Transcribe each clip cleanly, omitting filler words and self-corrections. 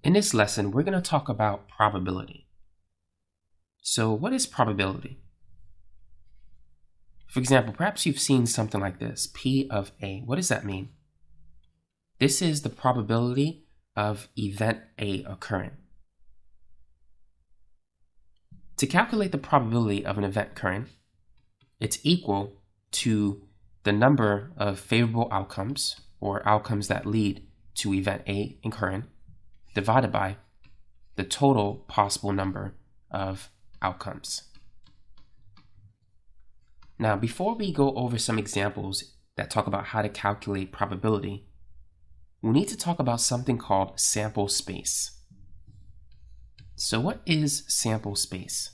In this lesson, we're going to talk about probability. So what is probability? For example, perhaps you've seen something like this, P of A. What does that mean? This is the probability of event A occurring. To calculate the probability of an event occurring, it's equal to the number of favorable outcomes, or outcomes that lead to event A occurring, divided by the total possible number of outcomes. Now, before we go over some examples that talk about how to calculate probability, we need to talk about something called sample space. So what is sample space?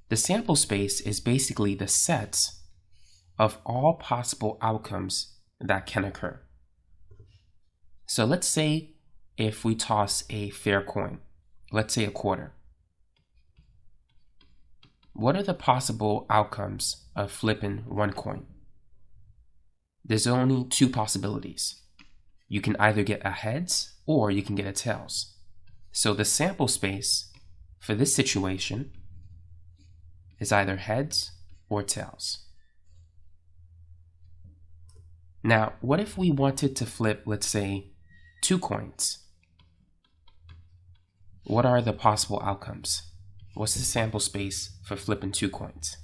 The sample space is basically the sets of all possible outcomes that can occur. So let's say if we toss a fair coin, let's say a quarter. What are the possible outcomes of flipping one coin? There's only two possibilities. You can either get a heads or you can get a tails. So the sample space for this situation is either heads or tails. Now, what if we wanted to flip, let's say, 2 coins? What are the possible outcomes? What's the sample space for flipping 2 coins?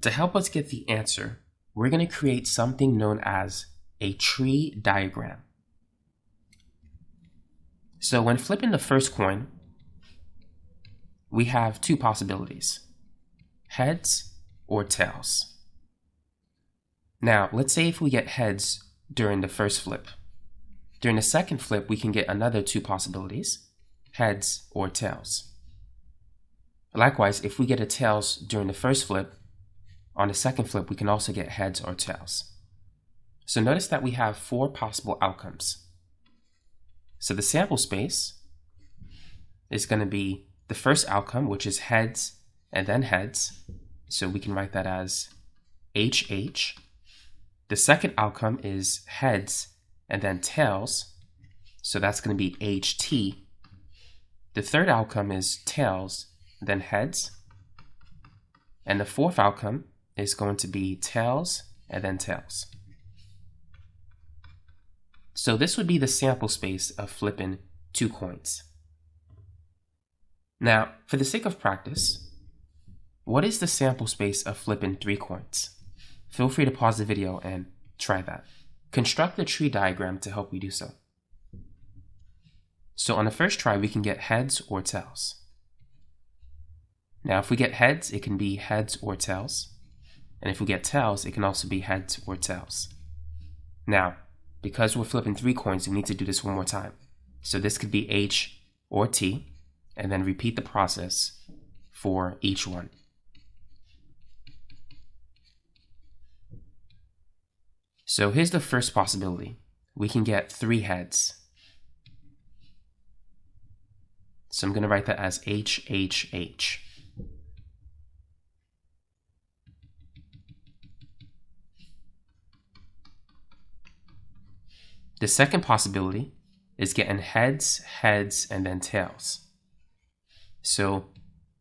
To help us get the answer, we're going to create something known as a tree diagram. So when flipping the first coin, we have 2 possibilities, heads or tails. Now, let's say if we get heads during the first flip. During the second flip, we can get another 2 possibilities, heads or tails. Likewise, if we get a tails during the first flip, on the second flip, we can also get heads or tails. So notice that we have 4 possible outcomes. So the sample space is going to be the first outcome, which is heads and then heads. So we can write that as HH. The second outcome is heads and then tails. So that's going to be HT. The third outcome is tails, then heads. And the fourth outcome is going to be tails and then tails. So this would be the sample space of flipping 2 coins. Now, for the sake of practice, what is the sample space of flipping 3 coins? Feel free to pause the video and try that. Construct the tree diagram to help you do so. So on the first try, we can get heads or tails. Now, if we get heads, it can be heads or tails. And if we get tails, it can also be heads or tails. Now, because we're flipping 3 coins, we need to do this one more time. So this could be H or T, and then repeat the process for each one. So here's the first possibility. We can get 3 heads. So I'm going to write that as HHH. The second possibility is getting heads, heads, and then tails. So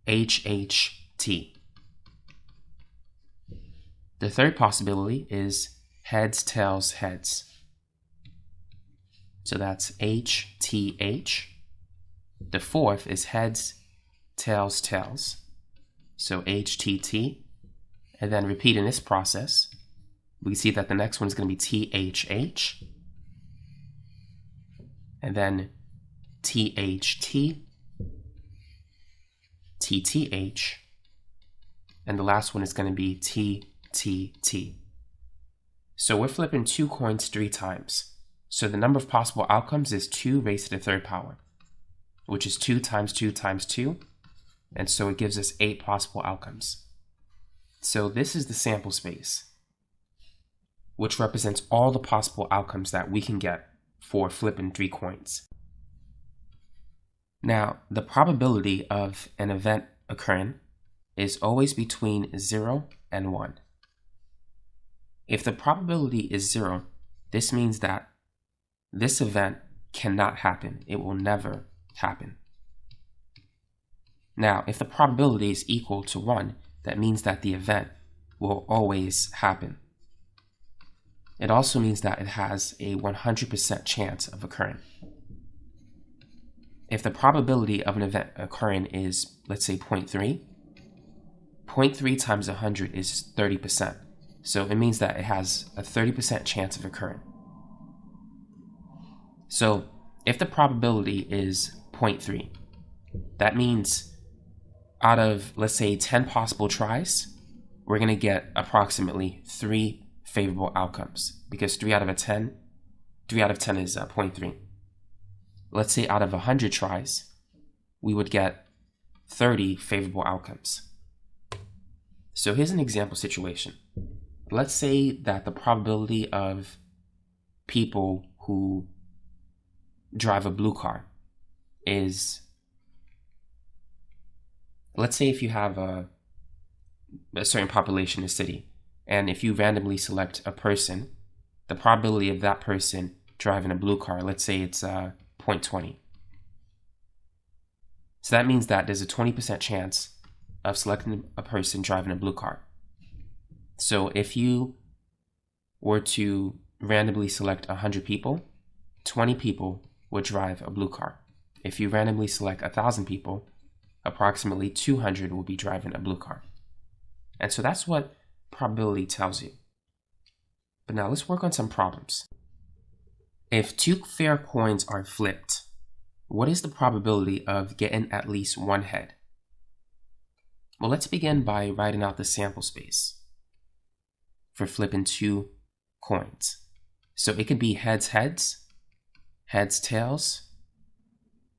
HHT. The third possibility is heads, tails, heads. So that's HTH. The fourth is heads, tails, tails. So HTT. And then repeating this process, we can see that the next one is going to be THH. And then THT, TTH, and the last one is going to be TTT. So we're flipping 2 coins 3 times. So the number of possible outcomes is 2 raised to the 3rd power, which is 2 times 2 times 2, and so it gives us 8 possible outcomes. So this is the sample space, which represents all the possible outcomes that we can get for flipping 3 coins. Now, the probability of an event occurring is always between 0 and 1. If the probability is 0, this means that this event cannot happen. It will never happen. Now, if the probability is equal to 1, that means that the event will always happen. It also means that it has a 100% chance of occurring. If the probability of an event occurring is, let's say, 0.3, 0.3 times 100 is 30%. So it means that it has a 30% chance of occurring. So if the probability is 0.3, that means out of, let's say, 10 possible tries, we're going to get approximately 3 favorable outcomes, because 3 out of 10 is 0.3. Let's say out of 100 tries, we would get 30 favorable outcomes. So here's an example situation. Let's say that the probability of people who drive a blue car is, let's say if you have a certain population in a city, and if you randomly select a person, the probability of that person driving a blue car, let's say it's 0.20. So that means that there's a 20% chance of selecting a person driving a blue car. So if you were to randomly select 100 people, 20 people would drive a blue car. If you randomly select 1,000 people, approximately 200 will be driving a blue car. And so that's what probability tells you. But now let's work on some problems. If 2 fair coins are flipped, what is the probability of getting at least 1 head? Well, let's begin by writing out the sample space for flipping 2 coins. So it could be heads heads, heads tails,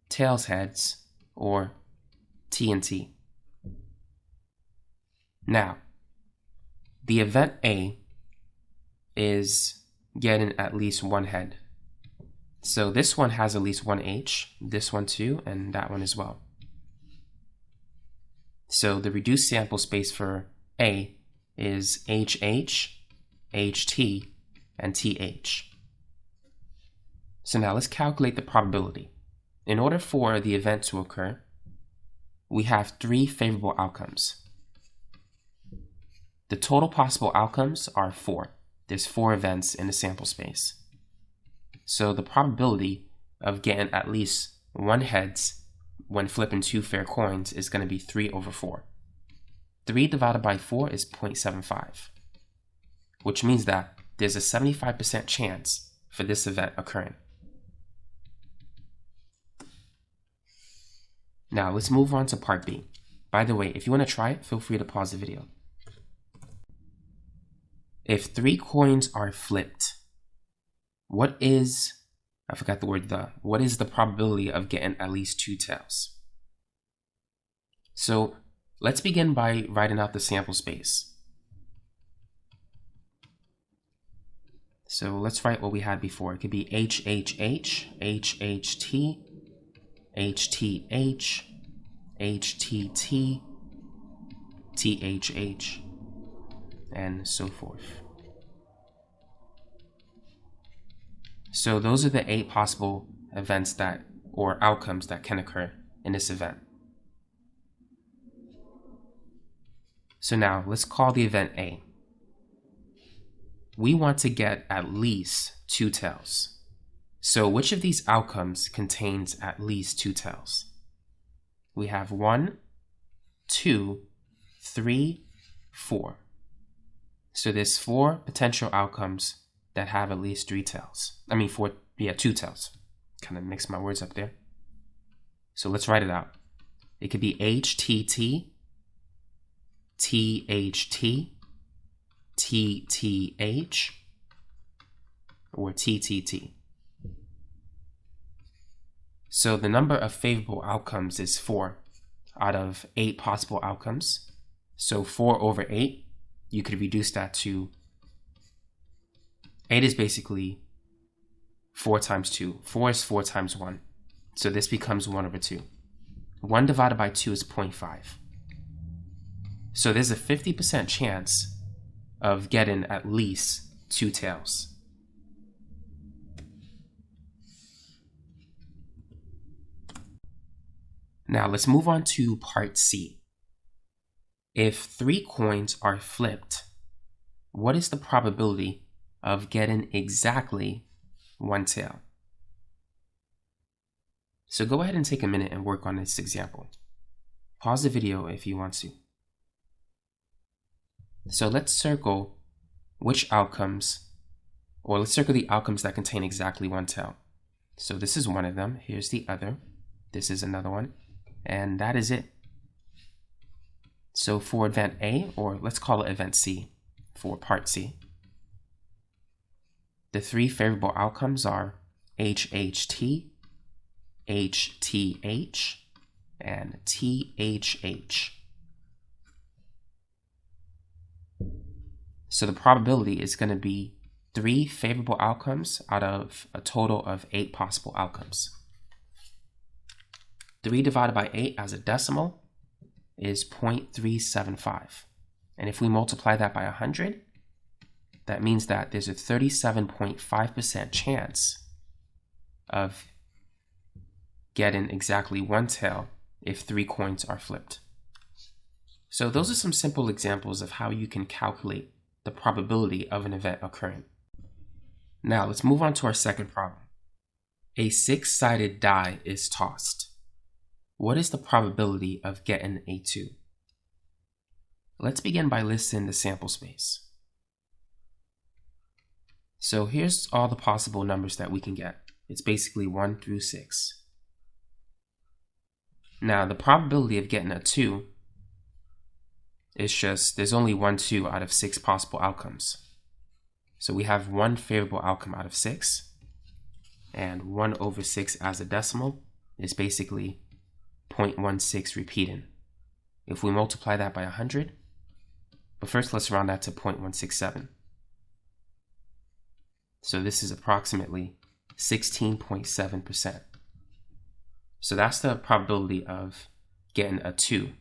tails heads, or T and T. Now, the event A is getting at least 1 head. So this one has at least 1 H, this one too, and that one as well. So the reduced sample space for A is HH, HT, and TH. So now let's calculate the probability. In order for the event to occur, we have 3 favorable outcomes. The total possible outcomes are 4. There's 4 events in the sample space. So the probability of getting at least 1 heads when flipping 2 fair coins is going to be 3 over 4. 3 divided by 4 is 0.75, which means that there's a 75% chance for this event occurring. Now let's move on to part B. By the way, if you want to try it, feel free to pause the video. If 3 coins are flipped, what is the probability of getting at least 2 tails? So let's begin by writing out the sample space. So let's write what we had before. It could be HHH, HHT, HTH, HTT, THH, and so forth. So those are the 8 possible events or outcomes that can occur in this event. So now let's call the event A. We want to get at least 2 tails. So which of these outcomes contains at least 2 tails? We have 1, 2, 3, 4. So there's 4 potential outcomes that have at least 2 tails. Kind of mixed my words up there. So let's write it out. It could be HTT, THT, TTH, or TTT. So the number of favorable outcomes is 4 out of 8 possible outcomes. So 4 over 8, you could reduce that to 8 is basically 4 times 2. 4 is 4 times 1. So this becomes 1 over 2. 1 divided by 2 is 0.5. So there's a 50% chance of getting at least 2 tails. Now let's move on to part C. If 3 coins are flipped, what is the probability of getting exactly 1 tail? So go ahead and take a minute and work on this example. Pause the video if you want to. So let's circle which outcomes, or let's circle the outcomes that contain exactly 1 tail. So this is one of them, here's the other, this is another one, and that is it. So for event A, or let's call it event C for part C, the 3 favorable outcomes are HHT, HTH, and THH. So the probability is going to be 3 favorable outcomes out of a total of 8 possible outcomes. 3 divided by 8 as a decimal is 0.375. And if we multiply that by 100, that means that there's a 37.5% chance of getting exactly 1 tail if 3 coins are flipped. So those are some simple examples of how you can calculate the probability of an event occurring. Now let's move on to our second problem. A 6-sided die is tossed. What is the probability of getting a 2? Let's begin by listing the sample space. So here's all the possible numbers that we can get. It's basically 1 through 6. Now the probability of getting a 2 is just, there's only 1 2 out of 6 possible outcomes. So we have 1 favorable outcome out of 6, and 1 over 6 as a decimal is basically 0.16 repeating. If we multiply that by 100, but first let's round that to 0.167. So this is approximately 16.7%. So that's the probability of getting a 2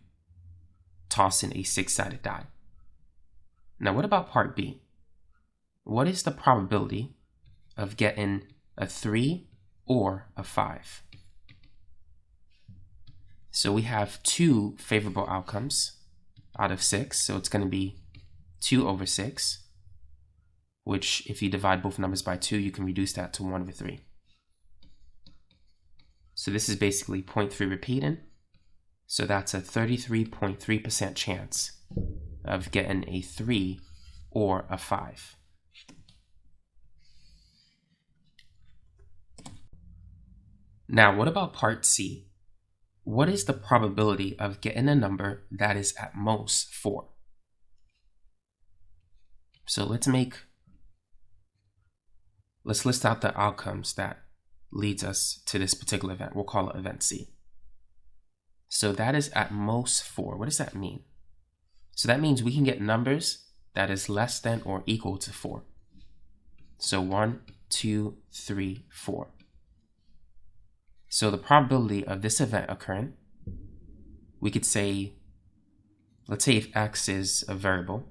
tossing a 6-sided die. Now what about part B? What is the probability of getting a 3 or a 5? So we have 2 favorable outcomes out of 6, so it's going to be 2 over 6, which if you divide both numbers by 2, you can reduce that to 1 over 3. So this is basically 0.3 repeating, so that's a 33.3% chance of getting a 3 or a 5. Now what about part C? What is the probability of getting a number that is at most 4? So let's list out the outcomes that leads us to this particular event. We'll call it event C. So that is at most 4. What does that mean? So that means we can get numbers that is less than or equal to 4. So 1, 2, 3, 4. So the probability of this event occurring, we could say, let's say if x is a variable,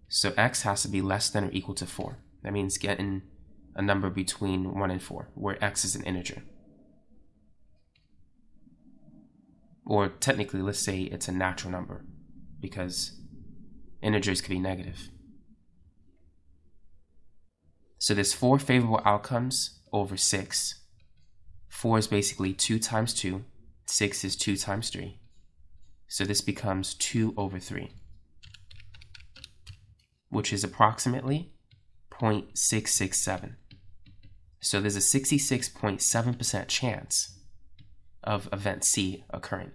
so x has to be less than or equal to 4. That means getting a number between 1 and 4, where x is an integer. Or technically, let's say it's a natural number, because integers could be negative. So there's 4 favorable outcomes over 6. 4 is basically 2 times 2. 6 is 2 times 3. So this becomes 2 over 3, which is approximately 0.667. So there's a 66.7% chance of event C occurring.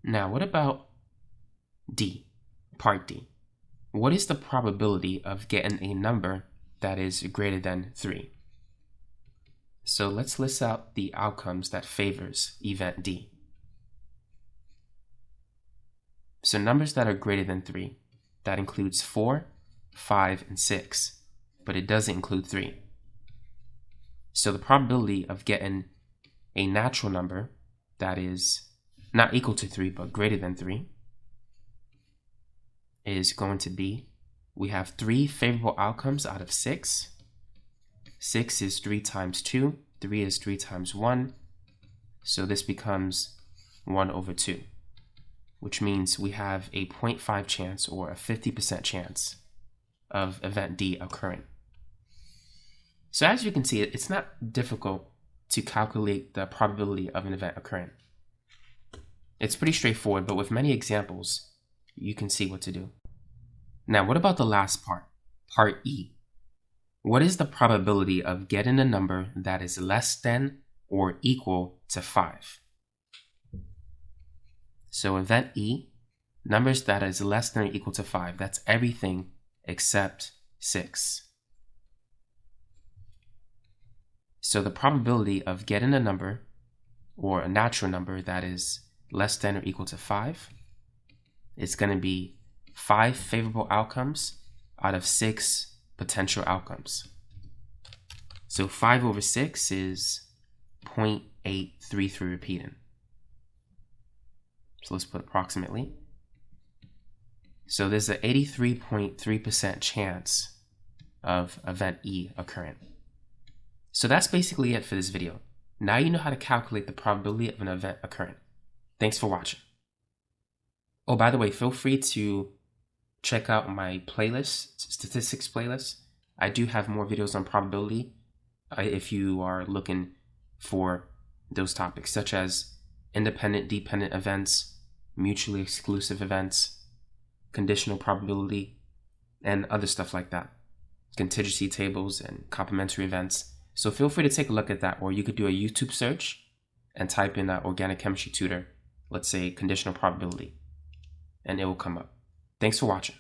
Now, what about D, part D? What is the probability of getting a number that is greater than 3? So let's list out the outcomes that favors event D. So numbers that are greater than 3, that includes 4, 5, and 6, but it doesn't include 3. So the probability of getting a natural number that is not equal to 3 but greater than 3 is going to be, we have 3 favorable outcomes out of 6, 6 is 3 times 2, 3 is 3 times 1, so this becomes 1 over 2, which means we have a 0.5 chance or a 50% chance of event D occurring. So as you can see, it's not difficult to calculate the probability of an event occurring. It's pretty straightforward, but with many examples, you can see what to do. Now, what about the last part, part E? What is the probability of getting a number that is less than or equal to 5? So event E, numbers that is less than or equal to 5, that's everything except 6. So the probability of getting a number or a natural number that is less than or equal to 5 is going to be 5 favorable outcomes out of 6 potential outcomes. So 5 over 6 is 0.833 repeating. So let's put approximately. So there's an 83.3% chance of event E occurring. So that's basically it for this video. Now you know how to calculate the probability of an event occurring. Thanks for watching. Oh, by the way, feel free to check out my playlist, statistics playlist. I do have more videos on probability if you are looking for those topics, such as independent, dependent events, mutually exclusive events, conditional probability, and other stuff like that. Contingency tables and complementary events. So feel free to take a look at that, or you could do a YouTube search and type in organic chemistry tutor, let's say conditional probability, and it will come up. Thanks for watching.